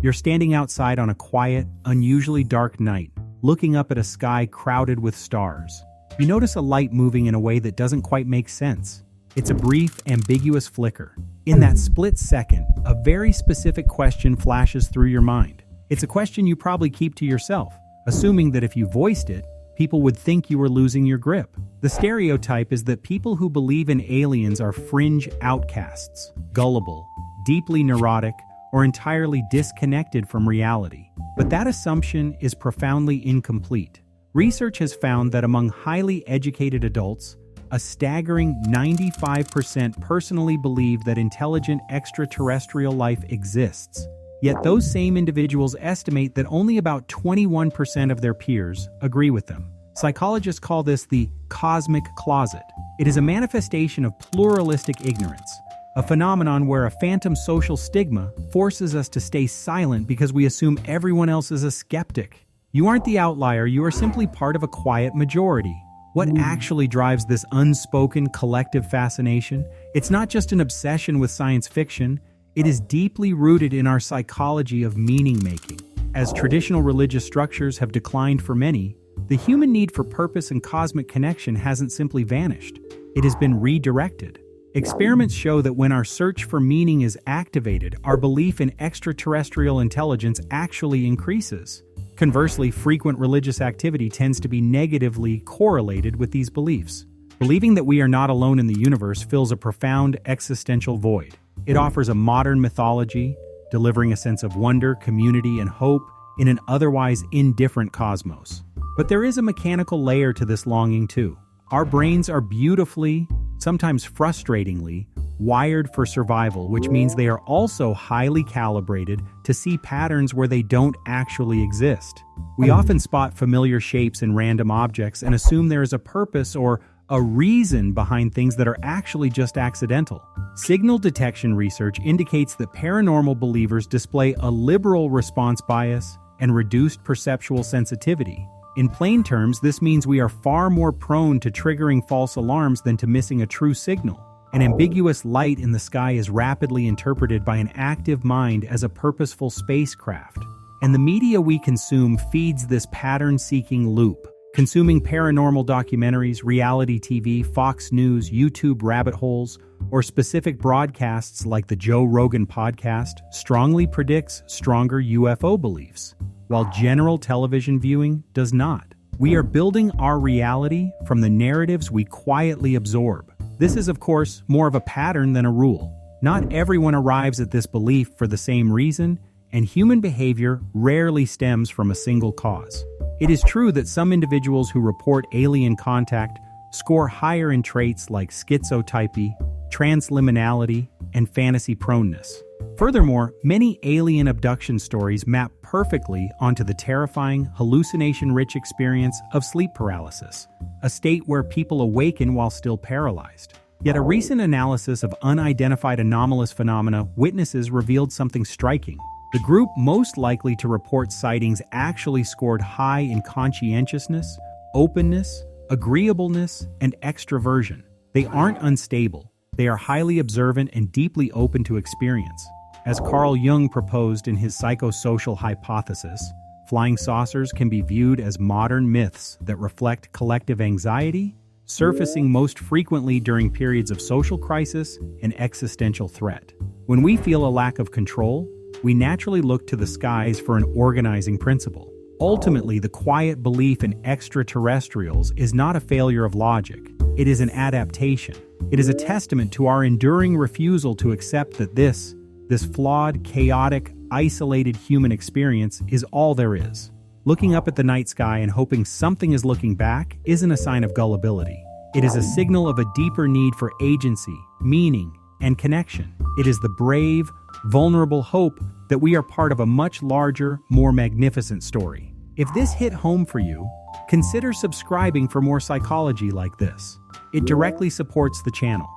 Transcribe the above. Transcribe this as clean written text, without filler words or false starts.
You're standing outside on a quiet, unusually dark night, looking up at a sky crowded with stars. You notice a light moving in a way that doesn't quite make sense. It's a brief, ambiguous flicker. In that split second, a very specific question flashes through your mind. It's a question you probably keep to yourself, assuming that if you voiced it, people would think you were losing your grip. The stereotype is that people who believe in aliens are fringe outcasts, gullible, deeply neurotic, or entirely disconnected from reality. But that assumption is profoundly incomplete. Research has found that among highly educated adults, a staggering 95% personally believe that intelligent extraterrestrial life exists. Yet those same individuals estimate that only about 21% of their peers agree with them. Psychologists call this the cosmic closet. It is a manifestation of pluralistic ignorance, a phenomenon where a phantom social stigma forces us to stay silent because we assume everyone else is a skeptic. You aren't the outlier, you are simply part of a quiet majority. What actually drives this unspoken collective fascination? It's not just an obsession with science fiction, it is deeply rooted in our psychology of meaning-making. As traditional religious structures have declined for many, the human need for purpose and cosmic connection hasn't simply vanished. It has been redirected. Experiments show that when our search for meaning is activated, our belief in extraterrestrial intelligence actually increases. Conversely, frequent religious activity tends to be negatively correlated with these beliefs. Believing that we are not alone in the universe fills a profound existential void. It offers a modern mythology, delivering a sense of wonder, community, and hope in an otherwise indifferent cosmos. But there is a mechanical layer to this longing too. Our brains are beautifully, sometimes frustratingly, wired for survival, which means they are also highly calibrated to see patterns where they don't actually exist. We often spot familiar shapes in random objects and assume there is a purpose or a reason behind things that are actually just accidental. Signal detection research indicates that paranormal believers display a liberal response bias and reduced perceptual sensitivity. In plain terms, this means we are far more prone to triggering false alarms than to missing a true signal. An ambiguous light in the sky is rapidly interpreted by an active mind as a purposeful spacecraft. And the media we consume feeds this pattern-seeking loop. Consuming paranormal documentaries, reality TV, Fox News, YouTube rabbit holes, or specific broadcasts like the Joe Rogan podcast strongly predicts stronger UFO beliefs, while general television viewing does not. We are building our reality from the narratives we quietly absorb. This is, of course, more of a pattern than a rule. Not everyone arrives at this belief for the same reason, and human behavior rarely stems from a single cause. It is true that some individuals who report alien contact score higher in traits like schizotypy, transliminality, and fantasy proneness. Furthermore, many alien abduction stories map perfectly onto the terrifying, hallucination-rich experience of sleep paralysis, a state where people awaken while still paralyzed. Yet a recent analysis of unidentified anomalous phenomena witnesses revealed something striking. The group most likely to report sightings actually scored high in conscientiousness, openness, agreeableness, and extroversion. They aren't unstable. They are highly observant and deeply open to experience. As Carl Jung proposed in his psychosocial hypothesis, flying saucers can be viewed as modern myths that reflect collective anxiety, surfacing most frequently during periods of social crisis and existential threat. When we feel a lack of control, we naturally look to the skies for an organizing principle. Ultimately, the quiet belief in extraterrestrials is not a failure of logic. It is an adaptation. It is a testament to our enduring refusal to accept that this flawed, chaotic, isolated human experience is all there is. Looking up at the night sky and hoping something is looking back isn't a sign of gullibility. It is a signal of a deeper need for agency, meaning, and connection. It is the brave, vulnerable hope that we are part of a much larger, more magnificent story. If this hit home for you, consider subscribing for more psychology like this. It directly supports the channel.